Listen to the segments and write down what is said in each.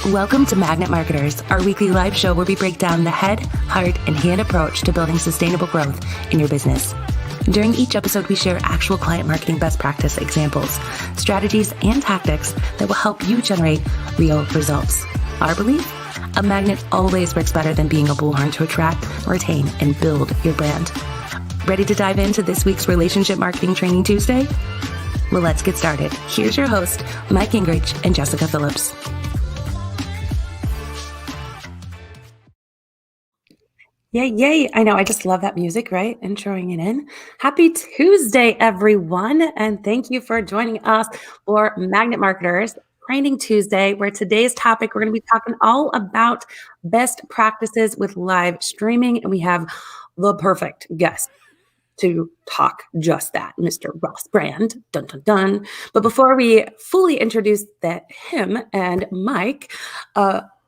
Welcome to Magnet Marketers, our weekly live show where we break down the head, heart, and hand approach to building sustainable growth in your business. During each episode, we share actual client marketing best practice examples, strategies, and tactics that will help you generate real results. Our belief? A magnet always works better than being a bullhorn to attract, retain, and build your brand. Ready to dive into this week's Relationship Marketing Training Tuesday? Well, let's get started. Here's your host, Mike Gingerich and Jessika Phillips. Yay, yay. I know. I just love that music, right? Introing it in. Happy Tuesday, everyone. And thank you for joining us for Magnet Marketers Training Tuesday, where today's topic, we're going to be talking all about best practices with live streaming. And we have the perfect guest to talk just that, Mr. Ross Brand. Dun, dun, dun. But before we fully introduce him and Mike,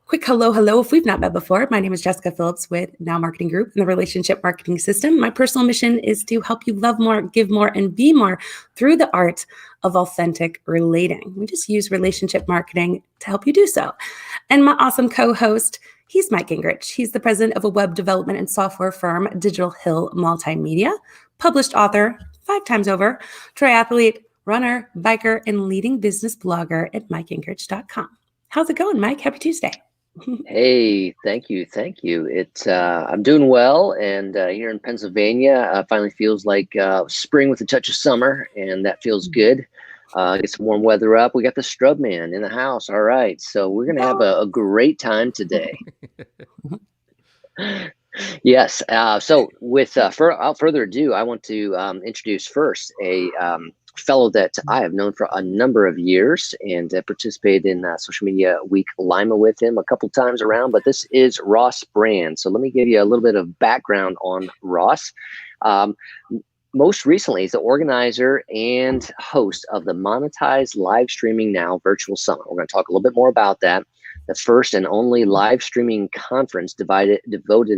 quick hello. If we've not met before, my name is Jessika Phillips with Now Marketing Group and the Relationship Marketing System. My personal mission is to help you love more, give more, and be more through the art of authentic relating. We just use relationship marketing to help you do so. And my awesome co-host, he's Mike Gingerich. He's the president of a web development and software firm, Digital Hill Multimedia, published author 5 times over, triathlete, runner, biker, and leading business blogger at MikeGingerich.com. How's it going, Mike? Happy Tuesday. Hey, thank you. It's I'm doing well, and here in Pennsylvania, finally feels like spring with a touch of summer, and that feels good. Get some warm weather up. We got the Strub Man in the house. All right, so we're gonna have a great time today. Yes. So without further ado, I want to introduce first a fellow that I have known for a number of years and participated in Social Media Week Lima with him a couple times around, but this is Ross Brand. So let me give you a little bit of background on Ross. Most recently, he's the organizer and host of the Monetize Live Streaming Now Virtual Summit. We're going to talk a little bit more about that. The first and only live streaming conference devoted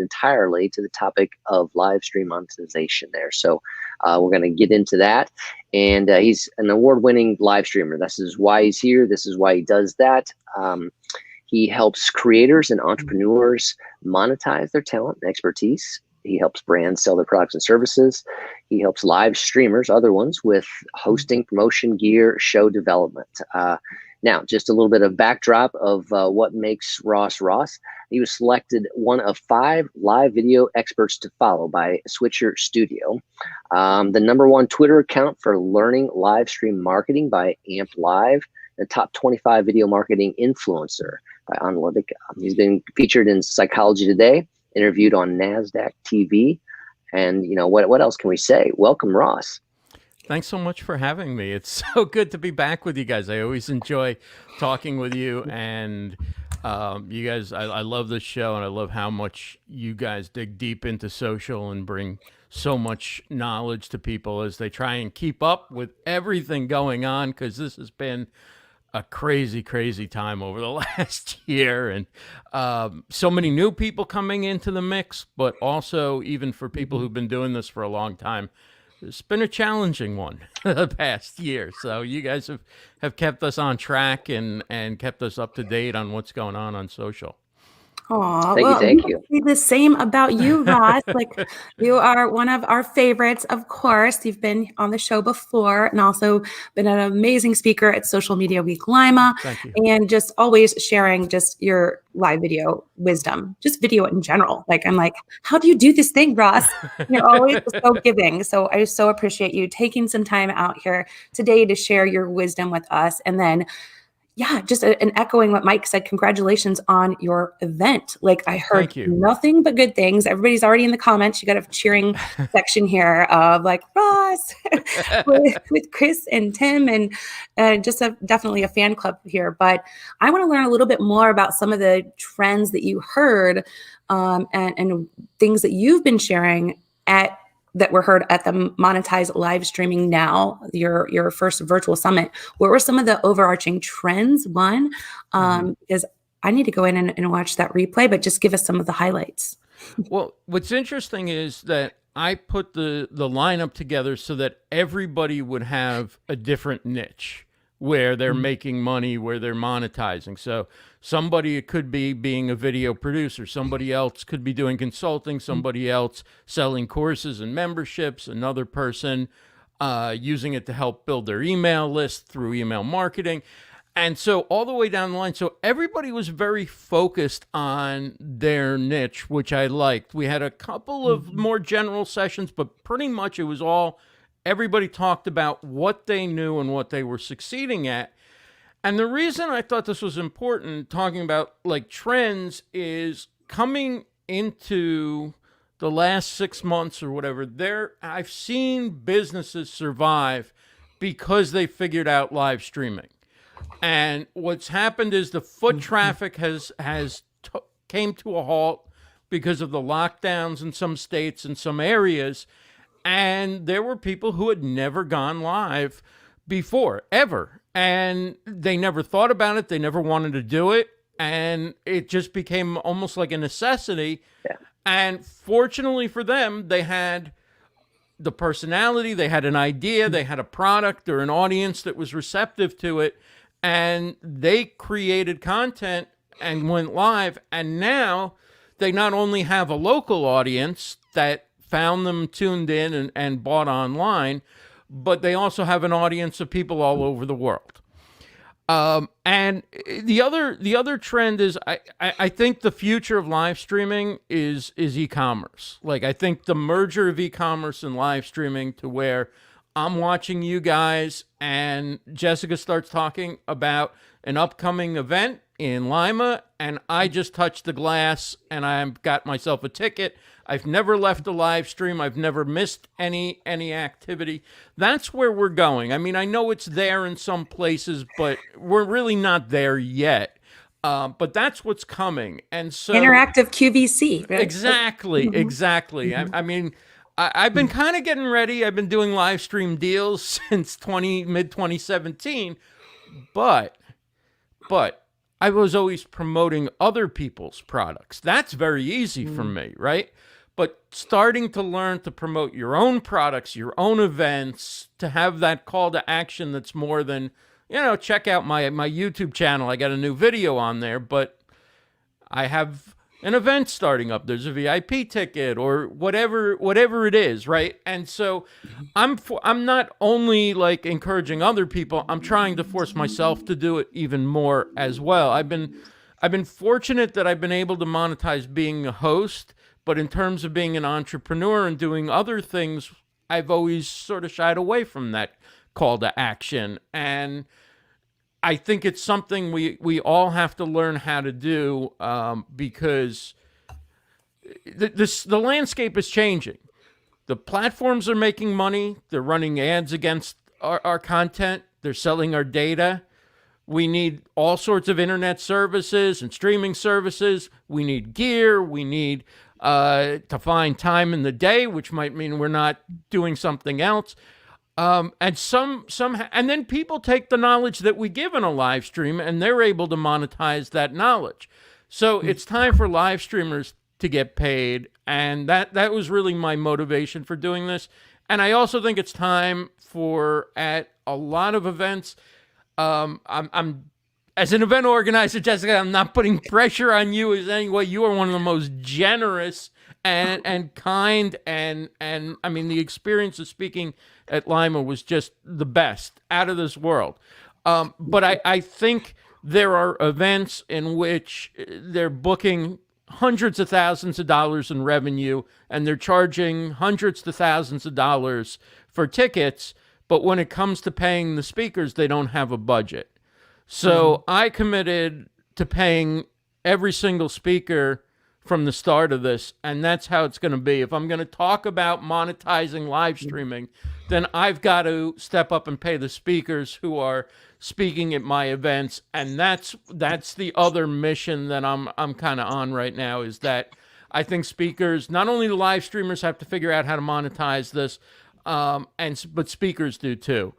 entirely to the topic of live stream monetization there. So we're going to get into that. And he's an award-winning live streamer. This is why he's here. This is why he does that. He helps creators and entrepreneurs monetize their talent and expertise. He helps brands sell their products and services. He helps live streamers, other ones, with hosting, promotion, gear, show development. Now, just a little bit of backdrop of what makes Ross Ross. He was selected one of 5 live video experts to follow by Switcher Studio. The #1 Twitter account for learning live stream marketing by Amp Live. The top 25 video marketing influencer by Analytica. He's been featured in Psychology Today, interviewed on NASDAQ TV. And, you know, what else can we say? Welcome, Ross. Thanks so much for having me. It's so good to be back with you guys. I always enjoy talking with you, and you guys, I love this show, and I love how much you guys dig deep into social and bring so much knowledge to people as they try and keep up with everything going on, because this has been a crazy time over the last year, and so many new people coming into the mix, but also even for people who've been doing this for a long time, it's been a challenging one the past year. So you guys have kept us on track and kept us up to date on what's going on social. Aw, Thank you. well, we Thank can you. say the same about you, Ross. Like, you are one of our favorites, of course. You've been on the show before and also been an amazing speaker at Social Media Week Lima, Thank you. and just always sharing just your live video wisdom, just video in general. Like, I'm like, how do you do this thing, Ross? You're always so giving. So I so appreciate you taking some time out here today to share your wisdom with us. And then yeah, just an echoing what Mike said, congratulations on your event. Like, I heard Thank you. nothing but good things. Everybody's already in the comments. You got a cheering section here of like Ross with Chris and Tim, and just definitely a fan club here. But I want to learn a little bit more about some of the trends that you heard, and things that you've been sharing at that were heard at the Monetize live streaming now, your first virtual summit. What were some of the overarching trends? One, because I need to go in and watch that replay, but just give us some of the highlights. Well, what's interesting is that I put the lineup together so that everybody would have a different niche where they're making money, where they're monetizing. So somebody, it could be being a video producer, somebody else could be doing consulting, somebody else selling courses and memberships, another person using it to help build their email list through email marketing. And so all the way down the line, so everybody was very focused on their niche, which I liked. We had a couple of more general sessions, but pretty much it was all, everybody talked about what they knew and what they were succeeding at. And the reason I thought this was important, talking about like trends, is coming into the last 6 months or whatever, I've seen businesses survive because they figured out live streaming. And what's happened is the foot traffic has came to a halt because of the lockdowns in some states and some areas. And there were people who had never gone live before, ever. And they never thought about it. They never wanted to do it. And it just became almost like a necessity. Yeah. And fortunately for them, they had the personality, they had an idea, they had a product or an audience that was receptive to it. And they created content and went live. And now they not only have a local audience that found them, tuned in, and bought online, but they also have an audience of people all over the world. And the other trend is I think the future of live streaming is e-commerce. Like, I think the merger of e-commerce and live streaming, to where I'm watching you guys and Jessica starts talking about an upcoming event in Lima, and I just touched the glass and I've got myself a ticket. I've never left a live stream. I've never missed any activity. That's where we're going. I mean, I know it's there in some places, but we're really not there yet. But that's what's coming. And so Interactive QVC. Right? Exactly. I mean, I've been kind of getting ready. I've been doing live stream deals since mid 2017, but I was always promoting other people's products. That's very easy for me, right? But starting to learn to promote your own products, your own events, to have that call to action that's more than, check out my YouTube channel. I got a new video on there, but I have an event starting up. There's a VIP ticket or whatever it is, right? And so I'm not only like encouraging other people, I'm trying to force myself to do it even more as well. I've been fortunate that I've been able to monetize being a host, but in terms of being an entrepreneur and doing other things, I've always sort of shied away from that call to action. And I think it's something we all have to learn how to do, because the landscape is changing. The platforms are making money. They're running ads against our content. They're selling our data. We need all sorts of internet services and streaming services. We need gear. We need to find time in the day, which might mean we're not doing something else. And and then people take the knowledge that we give in a live stream and they're able to monetize that knowledge. So it's time for live streamers to get paid. And that was really my motivation for doing this. And I also think it's time for, at a lot of events, I'm as an event organizer, Jessica, I'm not putting pressure on you in any way. You are one of the most generous and kind and I mean, the experience of speaking at Lima was just the best, out of this world. But I think there are events in which they're booking hundreds of thousands of dollars in revenue and they're charging hundreds to thousands of dollars for tickets. But when it comes to paying the speakers, they don't have a budget. So I committed to paying every single speaker from the start of this, and that's how it's going to be. If I'm going to talk about monetizing live streaming, then I've got to step up and pay the speakers who are speaking at my events, and that's the other mission that I'm kind of on right now, is that I think speakers, not only the live streamers, have to figure out how to monetize this, but speakers do too.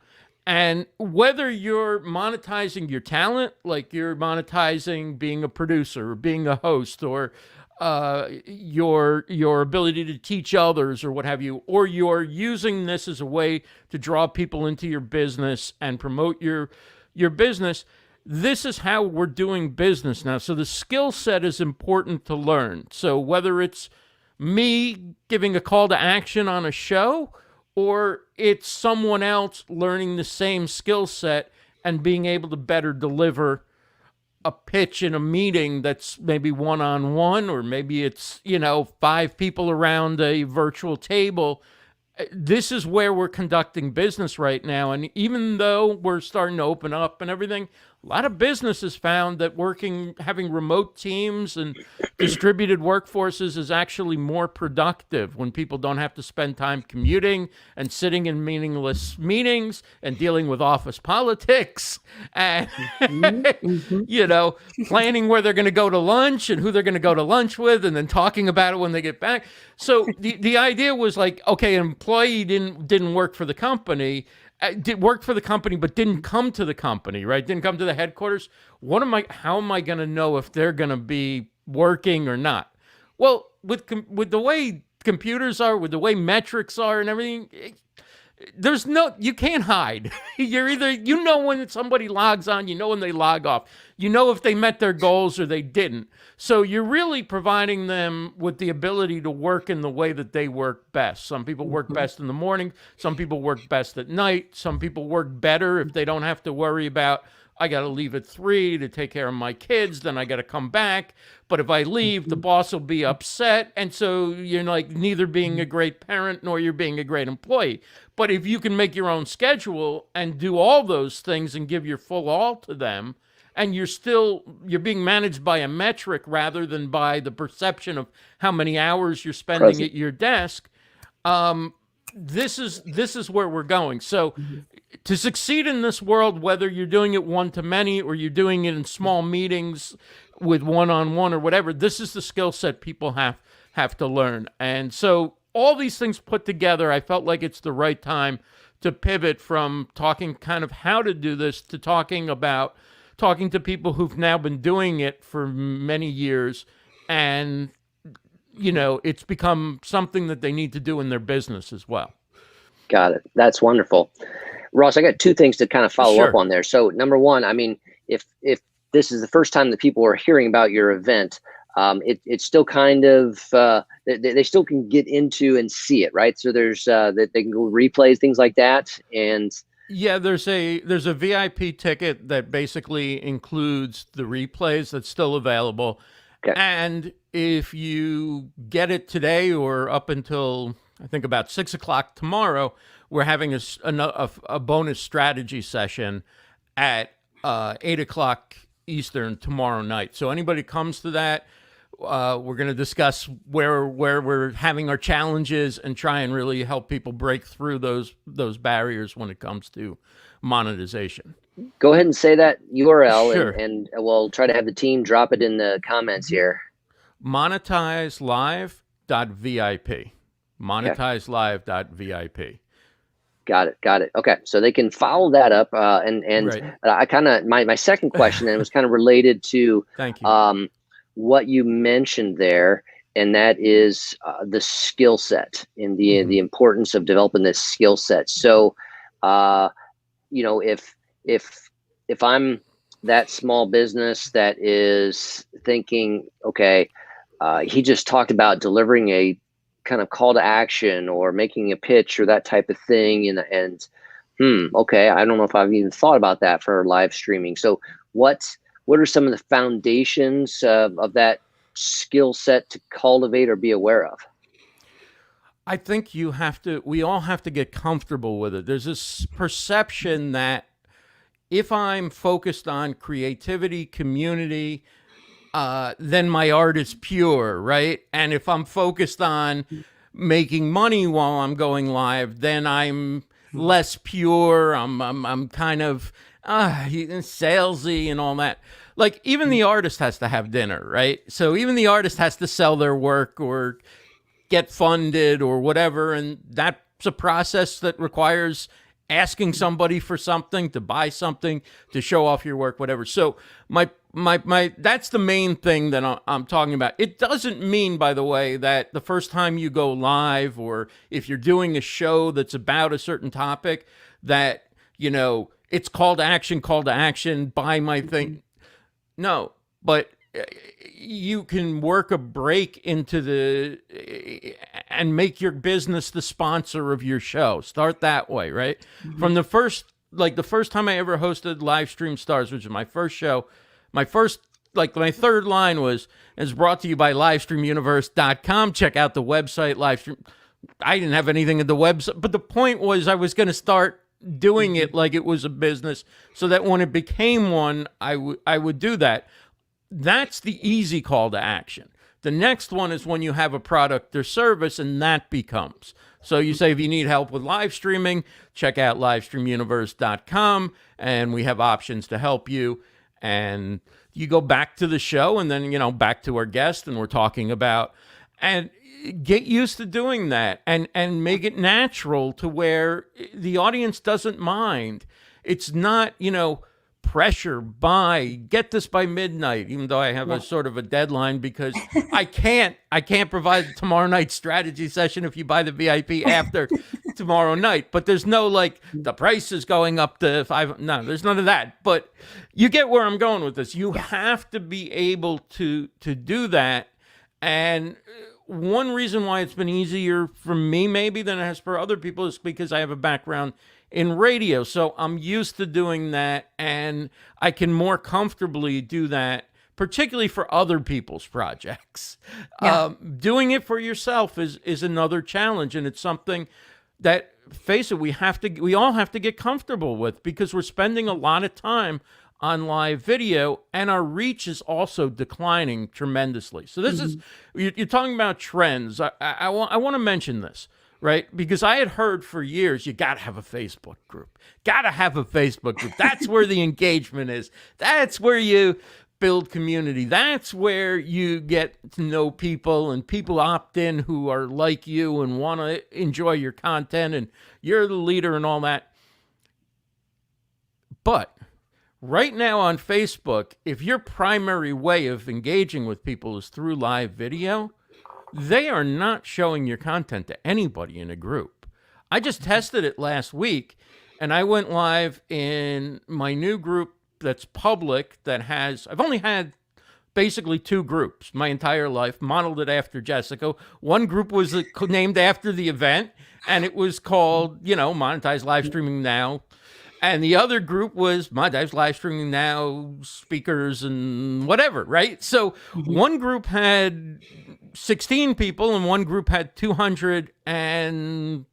And whether you're monetizing your talent, like you're monetizing being a producer or being a host, or your ability to teach others or what have you, or you're using this as a way to draw people into your business and promote your business, this is how we're doing business now. So the skill set is important to learn. So whether it's me giving a call to action on a show, or it's someone else learning the same skill set and being able to better deliver a pitch in a meeting that's maybe one-on-one, or maybe it's, 5 people around a virtual table. This is where we're conducting business right now. And even though we're starting to open up and everything, a lot of businesses found that having remote teams and distributed workforces is actually more productive when people don't have to spend time commuting and sitting in meaningless meetings and dealing with office politics and, planning where they're going to go to lunch and who they're going to go to lunch with, and then talking about it when they get back. So the idea was like, okay, an employee didn't work for the company, did work for the company, but didn't come to the company, right? Didn't come to the headquarters. How am I going to know if they're going to be working or not? Well, with the way computers are, with the way metrics are and everything, you can't hide. You're either, when somebody logs on, when they log off, if they met their goals or they didn't. So you're really providing them with the ability to work in the way that they work best. Some people work best in the morning. Some people work best at night. Some people work better if they don't have to worry about, I got to leave at 3 to take care of my kids, then I got to come back. But if I leave, the boss will be upset. And so you're like neither being a great parent nor you're being a great employee. But if you can make your own schedule and do all those things and give your full all to them, and you're being managed by a metric rather than by the perception of how many hours you're spending at your desk, this is where we're going. So to succeed in this world, whether you're doing it one to many or you're doing it in small meetings with one-on-one or whatever, this is the skill set people have to learn. And so all these things put together, I felt like it's the right time to pivot from talking kind of how to do this to talking to people who've now been doing it for many years, and it's become something that they need to do in their business as well. Got it. That's wonderful. Ross, I got 2 things to kind of follow up on there. So number one, I mean, if this is the first time that people are hearing about your event, it's still kind of, they still can get into and see it, right? So there's, that they can go replays, things like that. And yeah, there's a VIP ticket that basically includes the replays that's still available. Okay. And if you get it today or up until I think about 6 o'clock tomorrow, we're having a bonus strategy session at 8 o'clock Eastern tomorrow night. So anybody comes to that, we're going to discuss where we're having our challenges and try and really help people break through those barriers when it comes to monetization. Go ahead and say that URL. Sure. and we'll try to have the team drop it in the comments here. monetizelive.vip. monetizelive.vip. Got it. Okay, so they can follow that up. And right. I kind of my second question, and it was kind of related to Thank you. What you mentioned there, and that is the skill set and the importance of developing this skill set. So, if I'm that small business that is thinking, okay, he just talked about delivering a kind of call to action or making a pitch or that type of thing, and okay, I don't know if I've even thought about that for live streaming. So what are some of the foundations of that skill set to cultivate or be aware of? I think we all have to get comfortable with it. There's this perception that if I'm focused on creativity, community, then my art is pure, right? And if I'm focused on making money while I'm going live, then I'm less pure. I'm kind of salesy and all that. Like even the artist has to have dinner, right? So even the artist has to sell their work or get funded or whatever, and that's a process that requires asking somebody for something, to buy something, to show off your work, whatever. So my that's the main thing that I'm talking about. It doesn't mean, by the way, that the first time you go live or if you're doing a show that's about a certain topic that, it's call to action, buy my thing. No, but you can work a break into and make your business the sponsor of your show. Start that way, right? From the first time I ever hosted Live Stream Stars, which is my first show, my third line was, "It's brought to you by livestreamuniverse.com. Check out the website, Livestream." I didn't have anything at the website, but the point was I was going to start doing it like it was a business so that when it became one, I would do that. That's the easy call to action. The next one is when you have a product or service, and that becomes. So you say, if you need help with live streaming, check out livestreamuniverse.com, and we have options to help you. And you go back to the show, and then, back to our guest, and we're talking about, and get used to doing that and make it natural to where the audience doesn't mind. It's not, pressure, get this by midnight, even though I have a sort of a deadline because I can't provide tomorrow night's strategy session if you buy the VIP after tomorrow night. But there's no the price is going up to $5. No, there's none of that. But you get where I'm going with this. You have to be able to do that. And one reason why it's been easier for me maybe than it has for other people is because I have a background in radio. So I'm used to doing that, and I can more comfortably do that, particularly for other people's projects. Doing it for yourself is another challenge, and it's something that, face it, we all have to get comfortable with because we're spending a lot of time on live video, and our reach is also declining tremendously. So this is, you're talking about trends. I want to mention this, right? Because I had heard for years, you got to have a Facebook group. Got to have a Facebook group. That's where the engagement is. That's where you build community. That's where you get to know people, and people opt in who are like you and want to enjoy your content, and you're the leader and all that. But right now on Facebook, if your primary way of engaging with people is through live video, they are not showing your content to anybody in a group. I just tested it last week, and I went live in my new group that's public I've only had basically two groups my entire life, modeled it after Jessika. One group was named after the event, and it was called, Monetize Live Streaming Now. And the other group was Monetize Live Streaming Now, speakers and whatever, right? So one group had 16 people, and one group had 200, and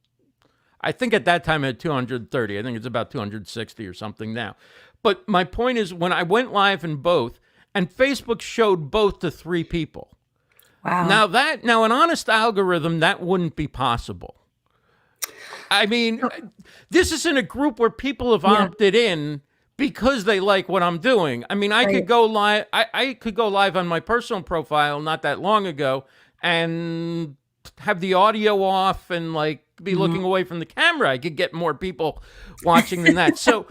I think at that time it had 230. I think it's about 260 or something now. But my point is, when I went live in both, and Facebook showed both to 3 people. Wow. Now an honest algorithm, that wouldn't be possible. I mean, this is in a group where people have opted in because they like what I'm doing. I mean, I could go live. I could go live on my personal profile not that long ago and have the audio off and be looking away from the camera. I could get more people watching than that. So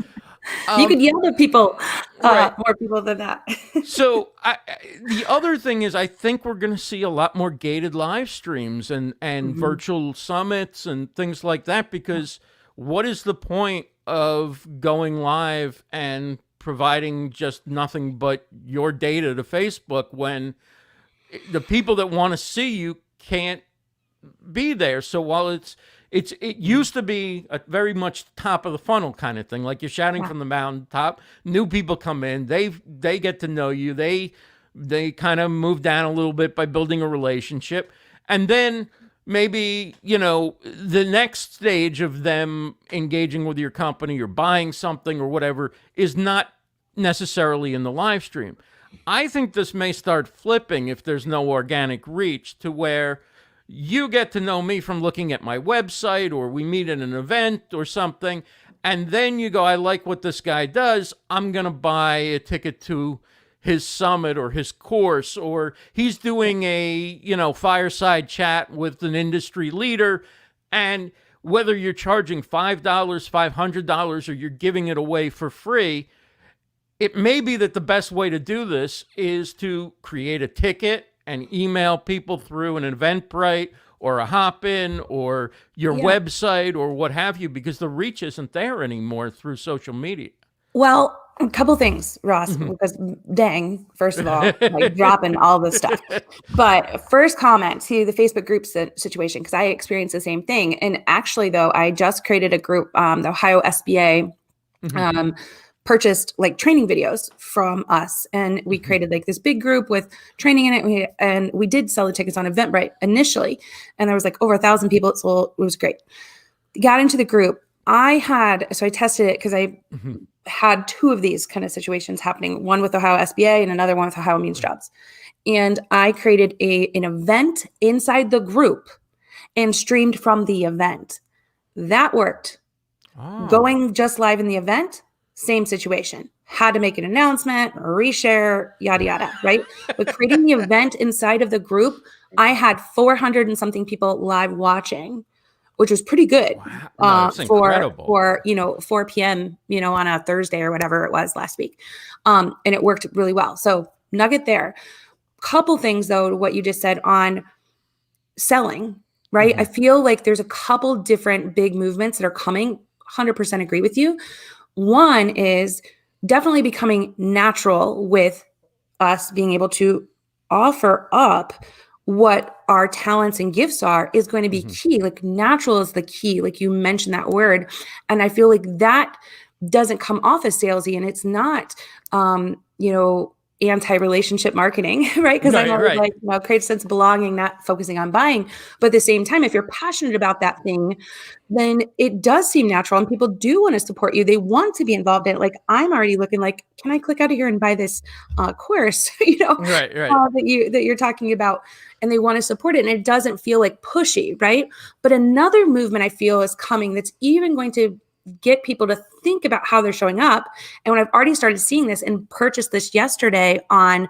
you could yell at people, more people than that. So the other thing is, I think we're going to see a lot more gated live streams and virtual summits and things like that, because what is the point of going live and providing just nothing but your data to Facebook when the people that want to see you can't be there. So while it used to be a very much top of the funnel kind of thing, like you're shouting Yeah. from the mountaintop, new people come in, they get to know you, they kind of move down a little bit by building a relationship, and then maybe, you know, the next stage of them engaging with your company or buying something or whatever is not necessarily in the live stream. I think this may start flipping if there's no organic reach, to where you get to know me from looking at my website, or we meet at an event or something, and then you go, I like what this guy does, I'm going to buy a ticket to his summit or his course, or he's doing a, you know, fireside chat with an industry leader. And whether you're charging $5, $500, or you're giving it away for free, it may be that the best way to do this is to create a ticket and email people through an Eventbrite or a Hopin or your website or what have you, because the reach isn't there anymore through social media. Well, a couple things, Ross, because dang, first of all, like dropping all this stuff. But first comment to the Facebook group situation, because I experienced the same thing. And actually, though, I just created a group, the Ohio SBA purchased like training videos from us, and we created like this big group with training in it. And we did sell the tickets on Eventbrite initially, and there was like over 1,000 people. So it was great. Got into the group. I tested it because I had two of these kind of situations happening, one with Ohio SBA and another one with Ohio Means Jobs. And I created an event inside the group and streamed from the event. That worked. Going just live in the event, same situation. Had to make an announcement, reshare, yada, yada, right? But creating the event inside of the group, I had 400 and something people live watching, which was pretty good. Wow. No, for 4 p.m., on a Thursday or whatever it was last week. And it worked really well. So nugget there. Couple things though, to what you just said on selling, right? I feel like there's a couple different big movements that are coming. 100% agree with you. One is definitely becoming natural with us being able to offer up what our talents and gifts are is going to be key. Like natural is the key. Like you mentioned that word. And I feel like that doesn't come off as salesy, and it's not, anti-relationship marketing, right? Because I'm always like, create a sense of belonging, not focusing on buying. But at the same time, if you're passionate about that thing, then it does seem natural, and people do want to support you. They want to be involved in it. Like I'm already looking like, can I click out of here and buy this course, that you're talking about, and they want to support it. And it doesn't feel like pushy, right? But another movement I feel is coming that's even going to get people to think about how they're showing up. And when I've already started seeing this and purchased this yesterday on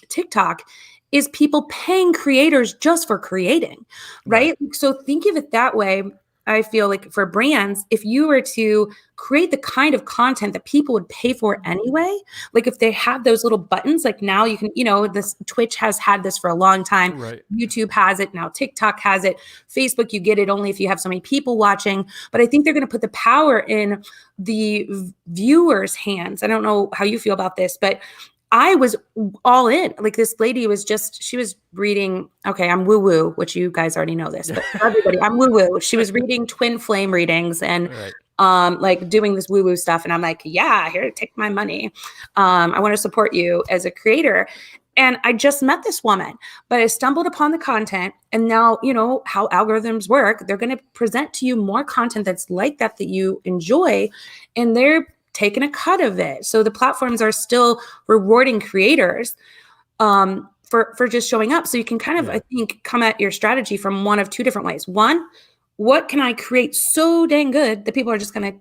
TikTok, is people paying creators just for creating, right? So think of it that way. I feel like for brands, if you were to create the kind of content that people would pay for anyway, like if they have those little buttons, like now you can, this Twitch has had this for a long time. YouTube has it. Now TikTok has it. Facebook, you get it only if you have so many people watching. But I think they're going to put the power in the viewers' hands. I don't know how you feel about this, but I was all in. Like this lady she was reading, okay, I'm woo-woo, which you guys already know this, but for everybody, I'm woo-woo. She was reading twin flame readings and like doing this woo-woo stuff. And I'm like, yeah, here, take my money. I want to support you as a creator. And I just met this woman, but I stumbled upon the content. And now, how algorithms work, they're going to present to you more content that's like that you enjoy. And they're taking a cut of it. So the platforms are still rewarding creators for just showing up. So you can kind of, I think, come at your strategy from one of two different ways. One, what can I create so dang good that people are just going to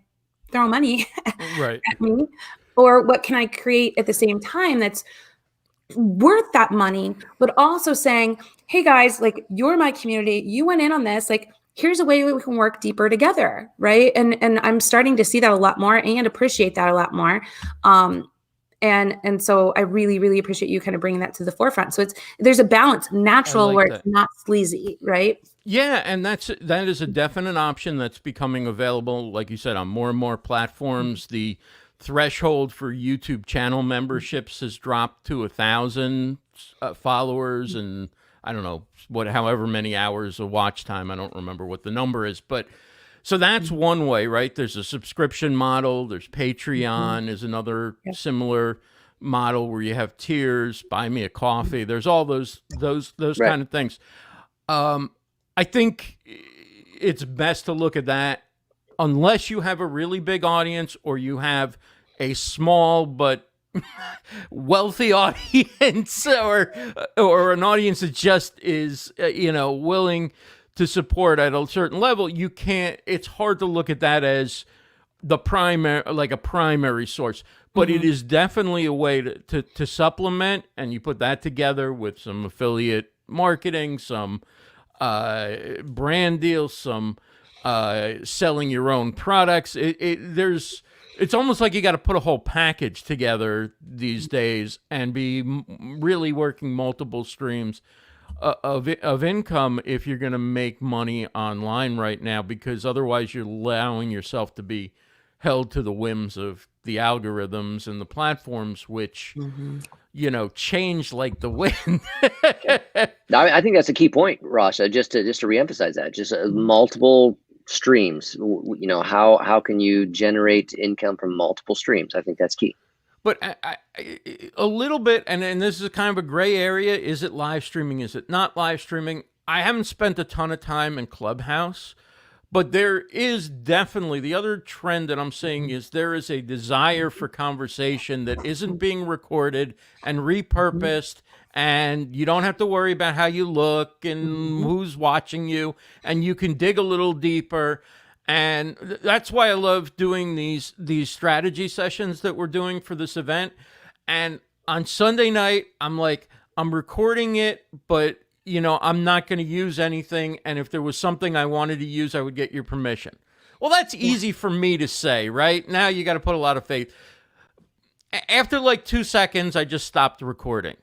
throw money at me? Or what can I create at the same time that's worth that money, but also saying, hey guys, like you're my community. You went in on this, like, here's a way we can work deeper together, right? And I'm starting to see that a lot more and appreciate that a lot more. And so I really, really appreciate you kind of bringing that to the forefront. So there's a balance, natural, where it's not sleazy, right? Yeah, and that is a definite option that's becoming available, like you said, on more and more platforms. The threshold for YouTube channel memberships has dropped to 1,000 followers, and I don't know however many hours of watch time. I don't remember what the number is, but so that's one way, right? There's a subscription model. There's Patreon is another similar model where you have tiers, buy me a coffee. There's all those kind of things. I think it's best to look at that unless you have a really big audience or you have a small but wealthy audience or an audience that just is willing to support at a certain level. You can't, it's hard to look at that as the primary, like a primary source, but it is definitely a way to supplement, and you put that together with some affiliate marketing, some brand deals, some selling your own products. It's almost like you got to put a whole package together these days and be really working multiple streams of income if you're going to make money online right now, because otherwise you're allowing yourself to be held to the whims of the algorithms and the platforms, which change like the wind. I think that's a key point, Ross. Just to reemphasize that, just multiple streams. How can you generate income from multiple streams? I think that's key. But a little bit, and this is kind of a gray area. Is it live streaming? Is it not live streaming? I haven't spent a ton of time in Clubhouse, but there is definitely, the other trend that I'm seeing is there is a desire for conversation that isn't being recorded and repurposed, and you don't have to worry about how you look and who's watching you, and you can dig a little deeper. And that's why I love doing these strategy sessions that we're doing for this event. And on Sunday night, I'm recording it, but I'm not going to use anything. And if there was something I wanted to use, I would get your permission. Well, that's easy for me to say, right? Now you got to put a lot of faith. After like 2 seconds, I just stopped recording.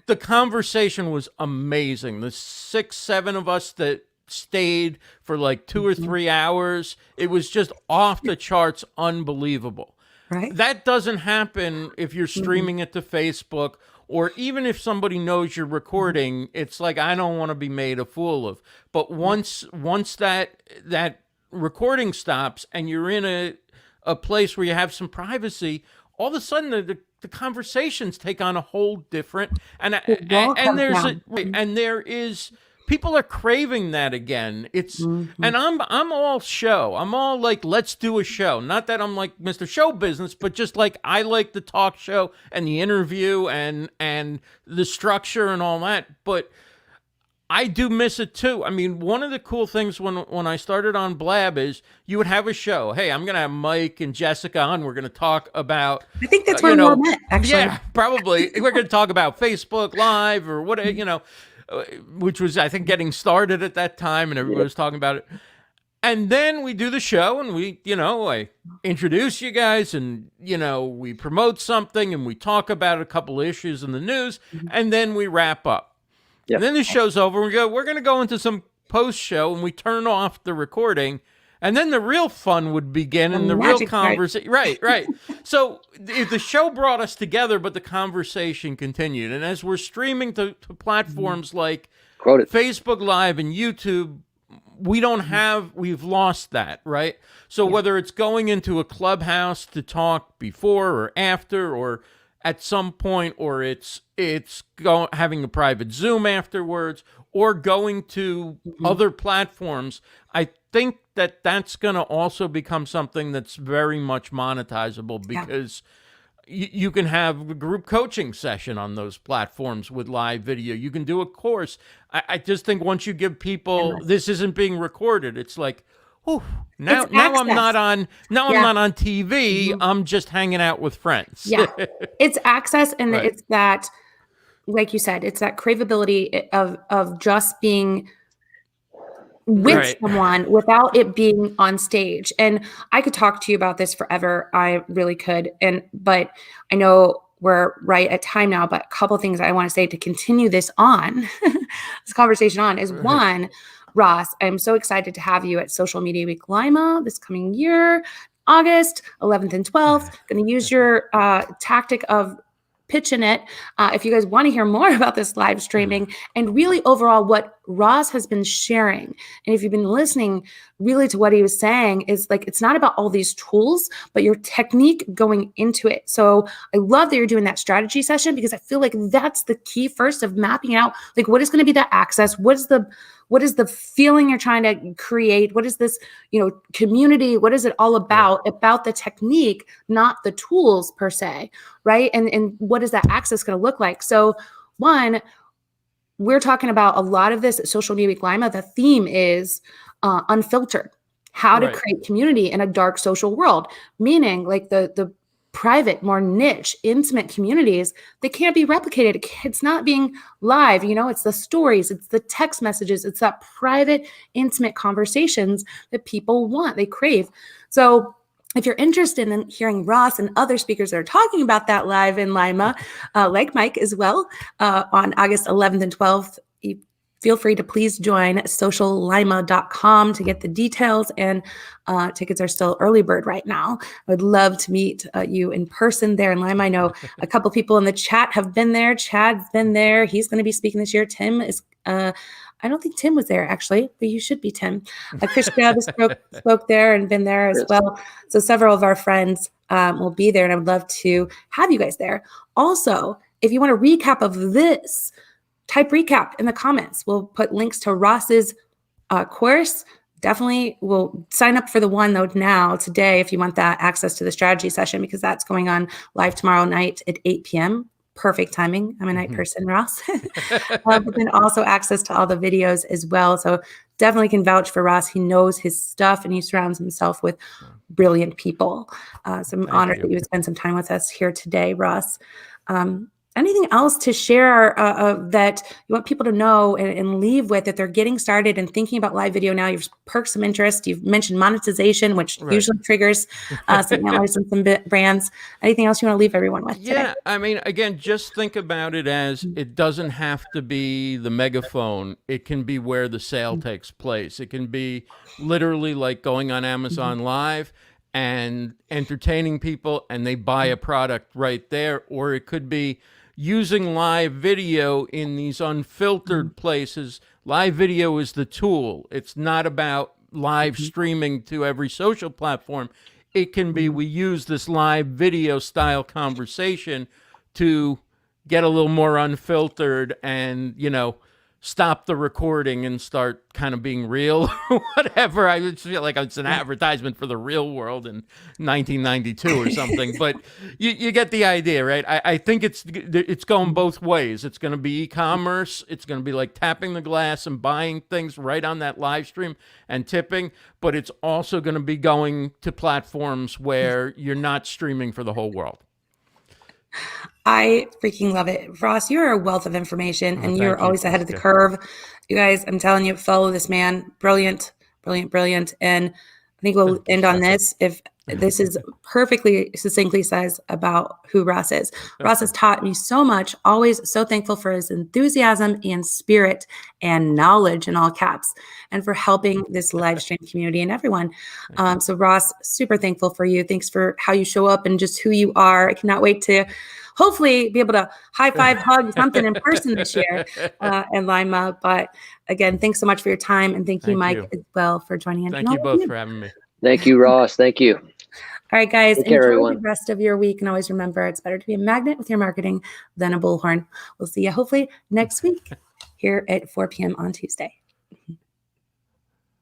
The conversation was amazing. The 6-7 of us that stayed for like 2 or 3 hours. It was just off the charts, unbelievable. Right. That doesn't happen if you're streaming it to Facebook, or even if somebody knows you're recording. It's like, I don't want to be made a fool of. But once that recording stops and you're in a place where you have some privacy, all of a sudden the conversations take on a whole different, and there is people are craving that again. It's and I'm all show. I'm all like, let's do a show. Not that I'm like Mr. Show Business, but just like I like the talk show and the interview and the structure and all that. But I do miss it too. I mean, one of the cool things when I started on Blab is you would have a show. Hey, I'm going to have Mike and Jessika on. We're going to talk about, I think that's where we all met, actually. Yeah, probably. We're going to talk about Facebook Live or what, which was, I think, getting started at that time, and everybody was talking about it. And then we do the show, and we, I introduce you guys, and, we promote something, and we talk about a couple issues in the news, and then we wrap up. Yep. And then the show's over, and we're going to go into some post-show, and we turn off the recording, and then the real fun would begin, and the real conversation. Right. So if the show brought us together, but the conversation continued. And as we're streaming to platforms like Facebook Live and YouTube, we've lost that, right? So whether it's going into a Clubhouse to talk before or after, or at some point, or it's having a private Zoom afterwards, or going to other platforms, I think that's going to also become something that's very much monetizable, because you can have a group coaching session on those platforms with live video. You can do a course. I just think once you give people, this isn't being recorded, it's like, now I'm not on TV. I'm just hanging out with friends. Yeah, it's access, and it's that, like you said, it's that craveability of just being with someone without it being on stage. And I could talk to you about this forever. I really could. But I know we're right at time now, but a couple of things I want to say to continue this on, this conversation on, is one, Ross, I'm so excited to have you at Social Media Week Lima this coming year. August 11th and 12th. Going to use your tactic of pitching it. If you guys want to hear more about this live streaming and really overall what Ross has been sharing, and if you've been listening really to what he was saying, is like, it's not about all these tools, but your technique going into it. So I love that you're doing that strategy session, because I feel like that's the key first of mapping out, like, what is going to be the access? What is the feeling you're trying to create? What is this, community? What is it all about? Right. About the technique, not the tools per se, right? And what is that access going to look like? So one, we're talking about a lot of this at Social Media Week Lima. The theme is unfiltered, how to create community in a dark social world, meaning like the private, more niche, intimate communities that can't be replicated. It's not being live, it's the stories, it's the text messages, it's that private, intimate conversations that people want, they crave. So if you're interested in hearing Ross and other speakers that are talking about that live in Lima, like Mike as well, on August 11th and 12th, feel free to please join sociallima.com to get the details, and tickets are still early bird right now. I would love to meet you in person there in Lima. I know a couple people in the chat have been there. Chad's been there. He's going to be speaking this year. Tim is, I don't think Tim was there actually, but you should be, Tim. Chris spoke there and been there as well. So several of our friends will be there, and I would love to have you guys there. Also, if you want a recap of this, type recap in the comments. We'll put links to Ross's course. Definitely we'll sign up for the one though now, today, if you want that access to the strategy session, because that's going on live tomorrow night at 8 p.m. Perfect timing. I'm a night person, Ross. But then also access to all the videos as well. So definitely can vouch for Ross. He knows his stuff, and he surrounds himself with brilliant people. So I'm honored that you would spend some time with us here today, Ross. Anything else to share that you want people to know and leave with, that they're getting started and thinking about live video now? You've perked some interest. You've mentioned monetization, which usually triggers some antlers and some brands. Anything else you want to leave everyone with today? Yeah, I mean, again, just think about it as it doesn't have to be the megaphone. It can be where the sale takes place. It can be literally like going on Amazon Live and entertaining people, and they buy a product right there. Or it could be using live video in these unfiltered places. Live video is the tool. It's not about live streaming to every social platform. It can be, we use this live video style conversation to get a little more unfiltered and, stop the recording and start kind of being real or whatever. I just feel like it's an advertisement for the real world in 1992 or something, but you get the idea, right? I think it's going both ways. It's going to be e-commerce. It's going to be like tapping the glass and buying things right on that live stream and tipping, but it's also going to be going to platforms where you're not streaming for the whole world. I freaking love it. Ross, you're a wealth of information, and you're always ahead of the curve. You guys, I'm telling you, follow this man. Brilliant, brilliant, brilliant. And I think we'll end on this. If this is perfectly succinctly says about who Ross is. Ross has taught me so much, always so thankful for his enthusiasm and spirit and knowledge in all caps, and for helping this live stream community and everyone. So Ross, super thankful for you. Thanks for how you show up and just who you are. I cannot wait to hopefully be able to high five, hug something in person this year in Lima. But again, thanks so much for your time. And thank you, Mike, as well, for joining in. Thank you both for having me. Thank you, Ross. Thank you. All right, guys, Take care, enjoy everyone. the rest of your week. And always remember, it's better to be a magnet with your marketing than a bullhorn. We'll see you hopefully next week here at 4 p.m. on Tuesday.